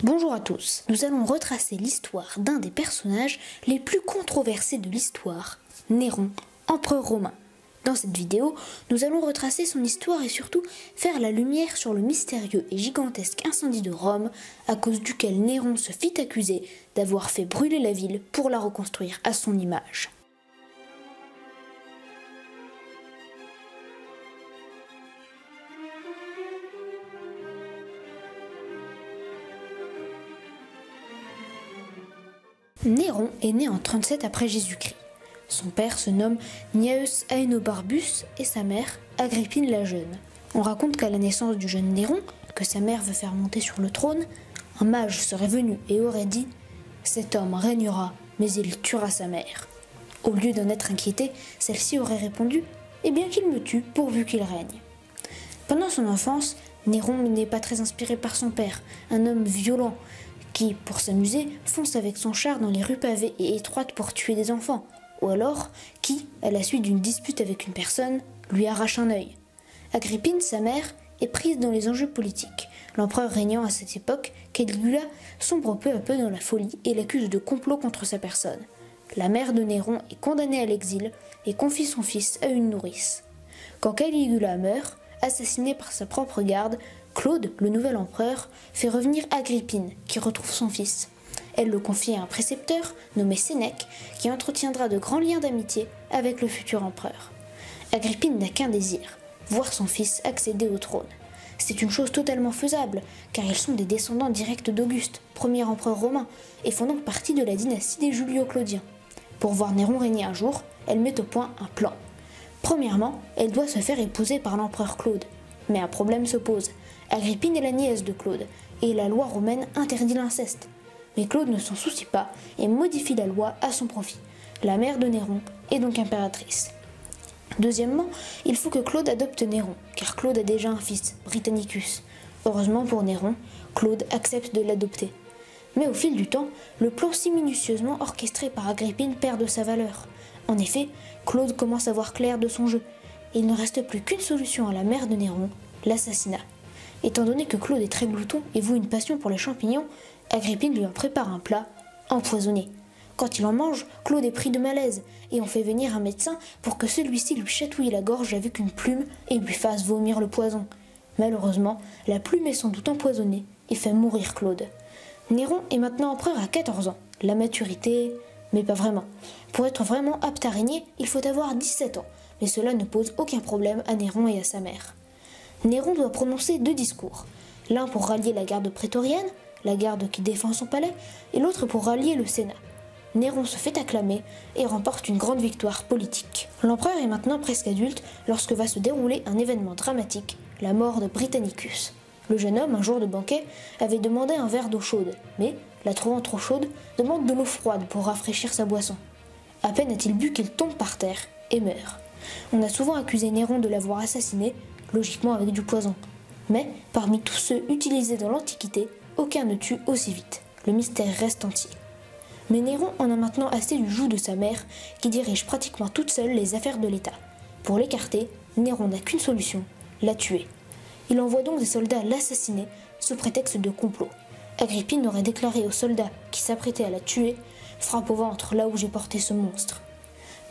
Bonjour à tous, nous allons retracer l'histoire d'un des personnages les plus controversés de l'histoire, Néron, empereur romain. Dans cette vidéo, nous allons retracer son histoire et surtout faire la lumière sur le mystérieux et gigantesque incendie de Rome, à cause duquel Néron se fit accuser d'avoir fait brûler la ville pour la reconstruire à son image. Néron est né en 37 après Jésus-Christ. Son père se nomme Gnaeus Aenobarbus et sa mère Agrippine la Jeune. On raconte qu'à la naissance du jeune Néron, que sa mère veut faire monter sur le trône, un mage serait venu et aurait dit « Cet homme régnera, mais il tuera sa mère ». Au lieu d'en être inquiétée, celle-ci aurait répondu « Eh bien qu'il me tue pourvu qu'il règne ». Pendant son enfance, Néron n'est pas très inspiré par son père, un homme violent, qui, pour s'amuser, fonce avec son char dans les rues pavées et étroites pour tuer des enfants, ou alors qui, à la suite d'une dispute avec une personne, lui arrache un œil. Agrippine, sa mère, est prise dans les enjeux politiques. L'empereur régnant à cette époque, Caligula, sombre peu à peu dans la folie et l'accuse de complot contre sa personne. La mère de Néron est condamnée à l'exil et confie son fils à une nourrice. Quand Caligula meurt, assassiné par sa propre garde, Claude, le nouvel empereur, fait revenir Agrippine, qui retrouve son fils. Elle le confie à un précepteur, nommé Sénèque, qui entretiendra de grands liens d'amitié avec le futur empereur. Agrippine n'a qu'un désir, voir son fils accéder au trône. C'est une chose totalement faisable, car ils sont des descendants directs d'Auguste, premier empereur romain, et font donc partie de la dynastie des Julio-Claudiens. Pour voir Néron régner un jour, elle met au point un plan. Premièrement, elle doit se faire épouser par l'empereur Claude. Mais un problème se pose. Agrippine est la nièce de Claude, et la loi romaine interdit l'inceste. Mais Claude ne s'en soucie pas et modifie la loi à son profit. La mère de Néron est donc impératrice. Deuxièmement, il faut que Claude adopte Néron, car Claude a déjà un fils, Britannicus. Heureusement pour Néron, Claude accepte de l'adopter. Mais au fil du temps, le plan si minutieusement orchestré par Agrippine perd de sa valeur. En effet, Claude commence à voir clair de son jeu. Il ne reste plus qu'une solution à la mère de Néron, l'assassinat. Étant donné que Claude est très glouton et voue une passion pour les champignons, Agrippine lui en prépare un plat empoisonné. Quand il en mange, Claude est pris de malaise et on fait venir un médecin pour que celui-ci lui chatouille la gorge avec une plume et lui fasse vomir le poison. Malheureusement, la plume est sans doute empoisonnée et fait mourir Claude. Néron est maintenant empereur à 14 ans. La maturité, mais pas vraiment. Pour être vraiment apte à régner, il faut avoir 17 ans, mais cela ne pose aucun problème à Néron et à sa mère. Néron doit prononcer 2 discours, l'un pour rallier la garde prétorienne, la garde qui défend son palais, et l'autre pour rallier le Sénat. Néron se fait acclamer et remporte une grande victoire politique. L'empereur est maintenant presque adulte lorsque va se dérouler un événement dramatique, la mort de Britannicus. Le jeune homme, un jour de banquet, avait demandé un verre d'eau chaude, mais, la trouvant trop chaude, demande de l'eau froide pour rafraîchir sa boisson. À peine a-t-il bu qu'il tombe par terre et meurt. On a souvent accusé Néron de l'avoir assassiné, logiquement avec du poison. Mais, parmi tous ceux utilisés dans l'Antiquité, aucun ne tue aussi vite. Le mystère reste entier. Mais Néron en a maintenant assez du joug de sa mère, qui dirige pratiquement toute seule les affaires de l'État. Pour l'écarter, Néron n'a qu'une solution, la tuer. Il envoie donc des soldats l'assassiner, sous prétexte de complot. Agrippine aurait déclaré aux soldats qui s'apprêtaient à la tuer « Frappe au ventre là où j'ai porté ce monstre ».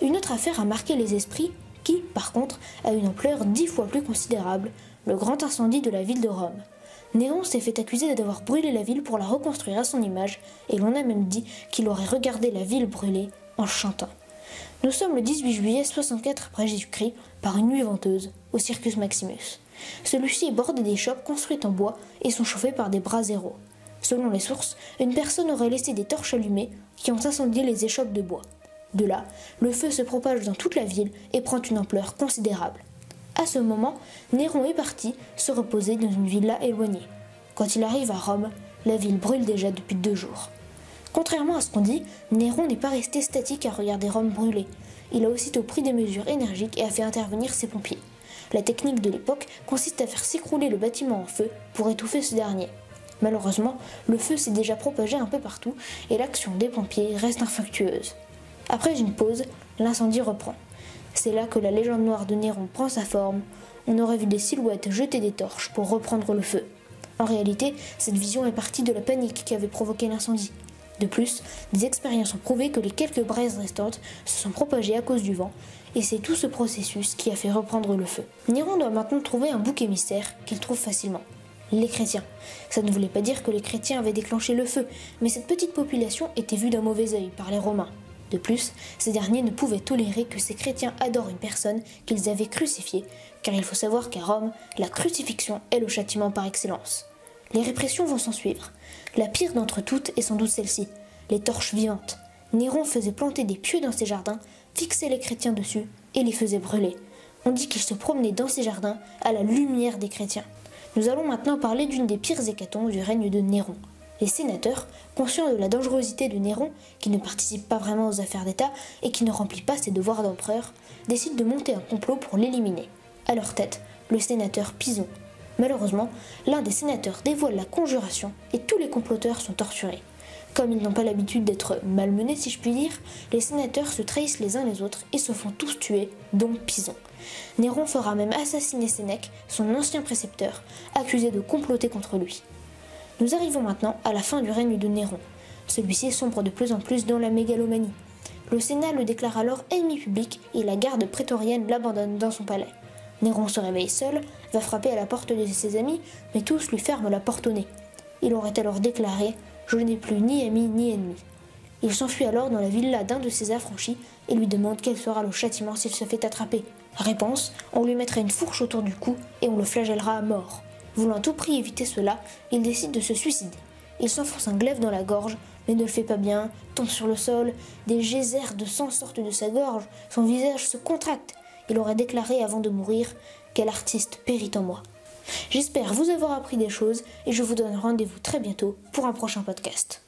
Une autre affaire a marqué les esprits, qui, par contre, a une ampleur 10 fois plus considérable, le grand incendie de la ville de Rome. Néron s'est fait accuser d'avoir brûlé la ville pour la reconstruire à son image, et l'on a même dit qu'il aurait regardé la ville brûler en chantant. Nous sommes le 18 juillet 64 après Jésus-Christ, par une nuit venteuse, au Circus Maximus. Celui-ci est bordé d'échoppes construites en bois et sont chauffées par des braseros. Selon les sources, une personne aurait laissé des torches allumées qui ont incendié les échoppes de bois. De là, le feu se propage dans toute la ville et prend une ampleur considérable. À ce moment, Néron est parti se reposer dans une villa éloignée. Quand il arrive à Rome, la ville brûle déjà depuis 2 jours. Contrairement à ce qu'on dit, Néron n'est pas resté statique à regarder Rome brûler. Il a aussitôt pris des mesures énergiques et a fait intervenir ses pompiers. La technique de l'époque consiste à faire s'écrouler le bâtiment en feu pour étouffer ce dernier. Malheureusement, le feu s'est déjà propagé un peu partout et l'action des pompiers reste infructueuse. Après une pause, l'incendie reprend. C'est là que la légende noire de Néron prend sa forme. On aurait vu des silhouettes jeter des torches pour reprendre le feu. En réalité, cette vision est partie de la panique qui avait provoqué l'incendie. De plus, des expériences ont prouvé que les quelques braises restantes se sont propagées à cause du vent, et c'est tout ce processus qui a fait reprendre le feu. Néron doit maintenant trouver un bouc émissaire qu'il trouve facilement. Les chrétiens. Ça ne voulait pas dire que les chrétiens avaient déclenché le feu, mais cette petite population était vue d'un mauvais œil par les Romains. De plus, ces derniers ne pouvaient tolérer que ces chrétiens adorent une personne qu'ils avaient crucifiée, car il faut savoir qu'à Rome, la crucifixion est le châtiment par excellence. Les répressions vont s'en suivre. La pire d'entre toutes est sans doute celle-ci, les torches vivantes. Néron faisait planter des pieux dans ses jardins, fixait les chrétiens dessus et les faisait brûler. On dit qu'il se promenait dans ses jardins à la lumière des chrétiens. Nous allons maintenant parler d'une des pires hécatombes du règne de Néron. Les sénateurs, conscients de la dangerosité de Néron, qui ne participe pas vraiment aux affaires d'État et qui ne remplit pas ses devoirs d'empereur, décident de monter un complot pour l'éliminer. À leur tête, le sénateur Pison. Malheureusement, l'un des sénateurs dévoile la conjuration et tous les comploteurs sont torturés. Comme ils n'ont pas l'habitude d'être malmenés, si je puis dire, les sénateurs se trahissent les uns les autres et se font tous tuer, dont Pison. Néron fera même assassiner Sénèque, son ancien précepteur, accusé de comploter contre lui. Nous arrivons maintenant à la fin du règne de Néron. Celui-ci sombre de plus en plus dans la mégalomanie. Le Sénat le déclare alors ennemi public et la garde prétorienne l'abandonne dans son palais. Néron se réveille seul, va frapper à la porte de ses amis, mais tous lui ferment la porte au nez. Il aurait alors déclaré « Je n'ai plus ni ami ni ennemi ». Il s'enfuit alors dans la villa d'un de ses affranchis et lui demande quel sera le châtiment s'il se fait attraper. Réponse, on lui mettra une fourche autour du cou et on le flagellera à mort. Voulant à tout prix éviter cela, il décide de se suicider. Il s'enfonce un glaive dans la gorge, mais ne le fait pas bien, tombe sur le sol, des geysers de sang sortent de sa gorge, son visage se contracte. Il aurait déclaré avant de mourir « Quel artiste périt en moi ». J'espère vous avoir appris des choses et je vous donne rendez-vous très bientôt pour un prochain podcast.